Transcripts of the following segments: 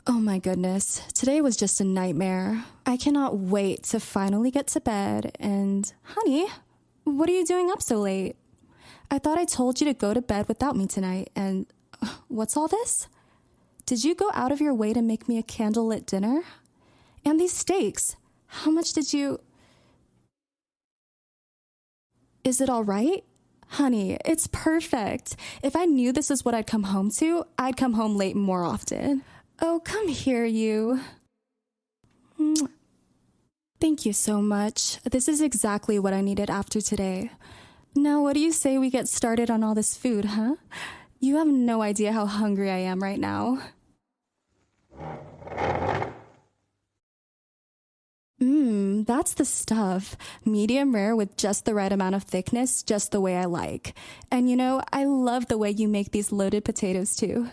Oh my goodness, today was just a nightmare. I cannot wait to finally get to bed and, honey, what are you doing up so late? I thought I told you to go to bed without me tonight, and what's all this? Did you go out of your way to make me a candlelit dinner? And these steaks, how much did you... Is it all right? Honey, it's perfect. If I knew this is what I'd come home to, I'd come home late more often. Oh, come here, you. Thank you so much. This is exactly what I needed after today. Now, what do you say we get started on all this food, huh? You have no idea how hungry I am right now. That's the stuff. Medium rare with just the right amount of thickness, just the way I like. And I love the way you make these loaded potatoes too.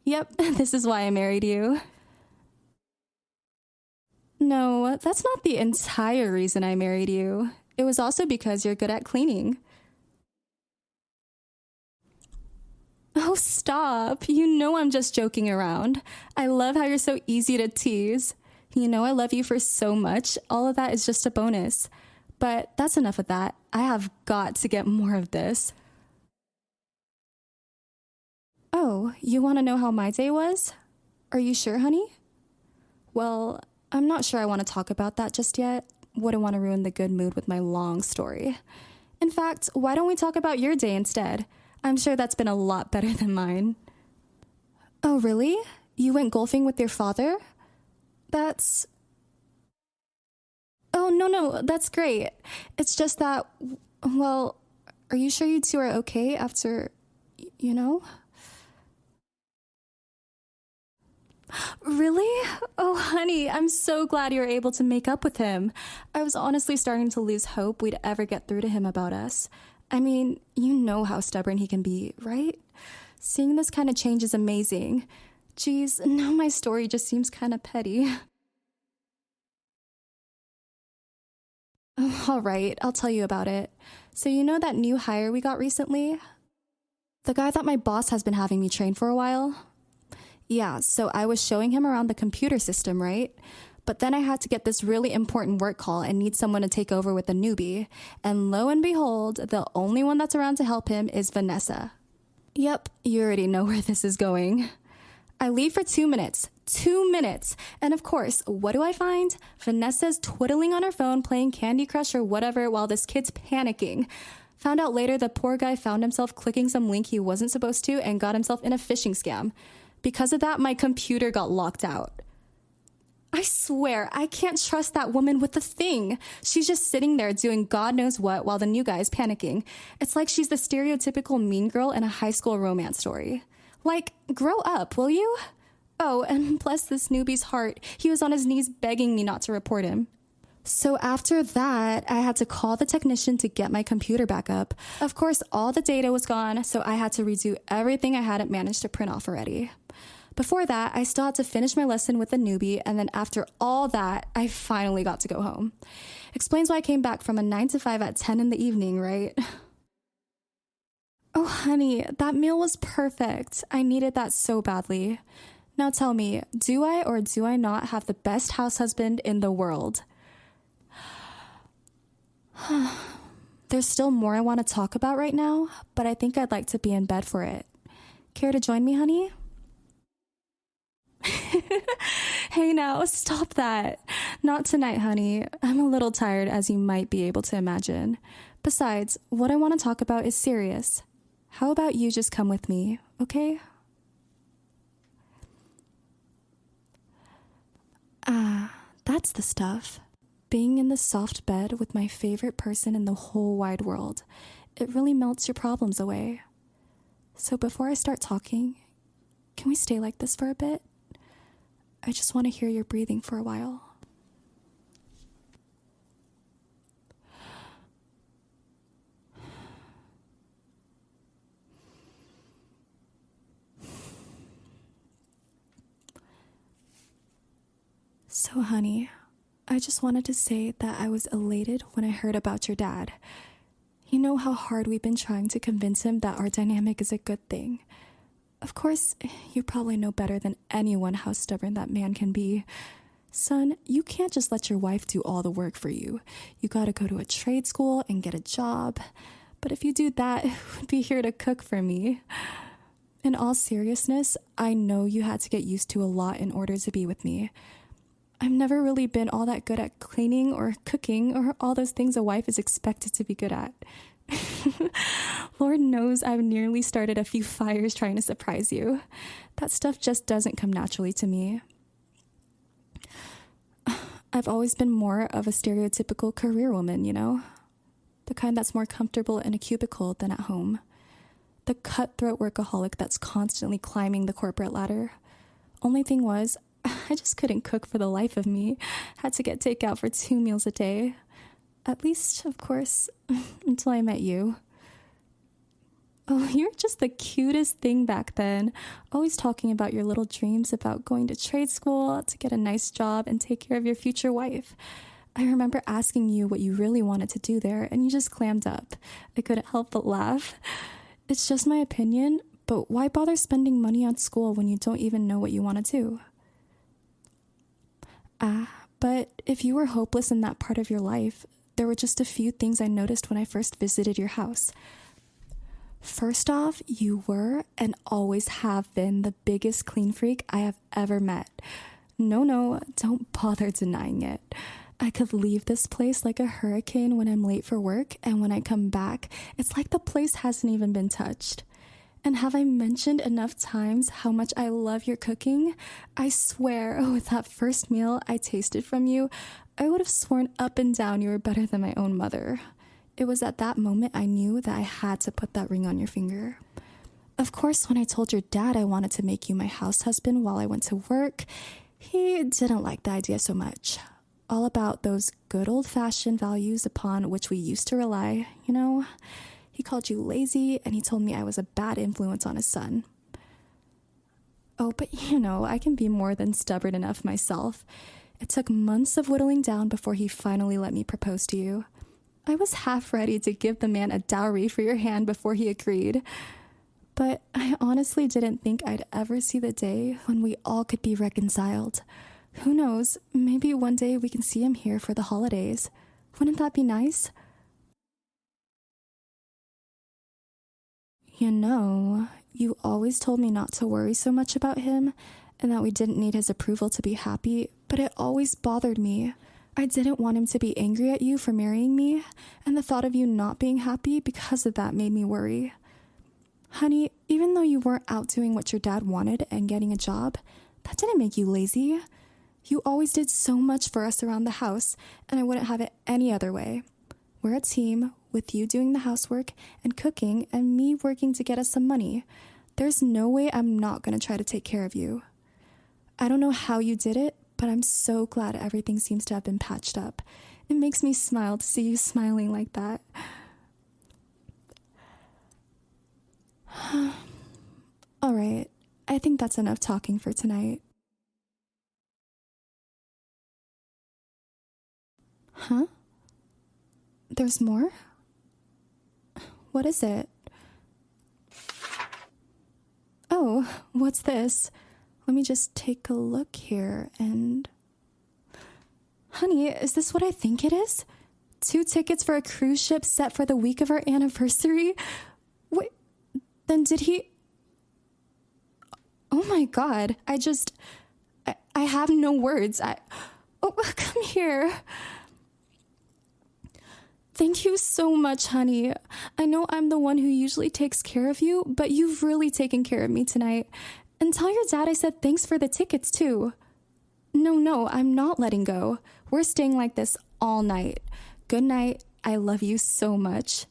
Yep, this is why I married you. No, that's not the entire reason I married you. It was also because you're good at cleaning. Oh, stop. You know I'm just joking around. I love how you're so easy to tease. I love you for so much. All of that is just a bonus. But that's enough of that. I have got to get more of this. Oh, you want to know how my day was? Are you sure, honey? Well, I'm not sure I want to talk about that just yet. Wouldn't want to ruin the good mood with my long story. In fact, why don't we talk about your day instead? I'm sure that's been a lot better than mine. Oh, really? You went golfing with your father? That's... Oh, no, that's great. It's just that, well, are you sure you two are okay after, Really? Oh, honey, I'm so glad you were able to make up with him. I was honestly starting to lose hope we'd ever get through to him about us. I mean, you know how stubborn he can be, right? Seeing this kind of change is amazing. Geez, now my story just seems kind of petty. All right, I'll tell you about it. So you know that new hire we got recently? The guy that my boss has been having me train for a while? Yeah, so I was showing him around the computer system, right? But then I had to get this really important work call and need someone to take over with a newbie. And lo and behold, the only one that's around to help him is Vanessa. Yep, you already know where this is going. I leave for 2 minutes. 2 minutes. And of course, what do I find? Vanessa's twiddling on her phone playing Candy Crush or whatever while this kid's panicking. Found out later the poor guy found himself clicking some link he wasn't supposed to and got himself in a phishing scam. Because of that, my computer got locked out. I swear, I can't trust that woman with a thing. She's just sitting there doing God knows what while the new guy is panicking. It's like she's the stereotypical mean girl in a high school romance story. Like, grow up, will you? Oh, and bless this newbie's heart. He was on his knees begging me not to report him. So after that, I had to call the technician to get my computer back up. Of course, all the data was gone, so I had to redo everything I hadn't managed to print off already. Before that, I still had to finish my lesson with the newbie, and then after all that, I finally got to go home. Explains why I came back from a 9 to 5 at 10 in the evening, right? Oh, honey, that meal was perfect. I needed that so badly. Now tell me, do I or do I not have the best house husband in the world? There's still more I want to talk about right now, but I think I'd like to be in bed for it. Care to join me, honey? Hey now, stop that. Not tonight, honey. I'm a little tired, as you might be able to imagine. Besides, what I want to talk about is serious. How about you just come with me, okay? That's the stuff. Being in the soft bed with my favorite person in the whole wide world. It really melts your problems away. So before I start talking, can we stay like this for a bit? I just want to hear your breathing for a while. So, honey, I just wanted to say that I was elated when I heard about your dad. You know how hard we've been trying to convince him that our dynamic is a good thing. Of course, you probably know better than anyone how stubborn that man can be. Son, you can't just let your wife do all the work for you. You gotta go to a trade school and get a job. But if you do that, who would be here to cook for me? In all seriousness, I know you had to get used to a lot in order to be with me. I've never really been all that good at cleaning or cooking or all those things a wife is expected to be good at. Lord knows I've nearly started a few fires trying to surprise you. That stuff just doesn't come naturally to me. I've always been more of a stereotypical career woman, you know? The kind that's more comfortable in a cubicle than at home. The cutthroat workaholic that's constantly climbing the corporate ladder. Only thing was, I just couldn't cook for the life of me. Had to get takeout for 2 meals a day. At least, of course, until I met you. Oh, you're just the cutest thing back then. Always talking about your little dreams about going to trade school, to get a nice job, and take care of your future wife. I remember asking you what you really wanted to do there, and you just clammed up. I couldn't help but laugh. It's just my opinion, but why bother spending money on school when you don't even know what you want to do? But if you were hopeless in that part of your life, there were just a few things I noticed when I first visited your house. First off, you were and always have been the biggest clean freak I have ever met. No, don't bother denying it. I could leave this place like a hurricane when I'm late for work, and when I come back, it's like the place hasn't even been touched. And have I mentioned enough times how much I love your cooking? I swear, with that first meal I tasted from you, I would have sworn up and down you were better than my own mother. It was at that moment I knew that I had to put that ring on your finger. Of course, when I told your dad I wanted to make you my house husband while I went to work, he didn't like the idea so much. All about those good old-fashioned values upon which we used to rely, you know? He called you lazy, and he told me I was a bad influence on his son. Oh, but you know, I can be more than stubborn enough myself. It took months of whittling down before he finally let me propose to you. I was half ready to give the man a dowry for your hand before he agreed. But I honestly didn't think I'd ever see the day when we all could be reconciled. Who knows, maybe one day we can see him here for the holidays. Wouldn't that be nice? You know, you always told me not to worry so much about him and that we didn't need his approval to be happy, but it always bothered me. I didn't want him to be angry at you for marrying me, and the thought of you not being happy because of that made me worry. Honey, even though you weren't out doing what your dad wanted and getting a job, that didn't make you lazy. You always did so much for us around the house, and I wouldn't have it any other way. We're a team, with you doing the housework and cooking and me working to get us some money. There's no way I'm not going to try to take care of you. I don't know how you did it, but I'm so glad everything seems to have been patched up. It makes me smile to see you smiling like that. All right, I think that's enough talking for tonight. Huh? There's more? What is it? Oh, what's this? Let me just take a look here and... Honey, is this what I think it is? 2 tickets for a cruise ship set for the week of our anniversary? Wait, then did he... Oh my God, I have no words. Oh, come here. Thank you so much, honey. I know I'm the one who usually takes care of you, but you've really taken care of me tonight. And tell your dad I said thanks for the tickets, too. No, I'm not letting go. We're staying like this all night. Good night. I love you so much.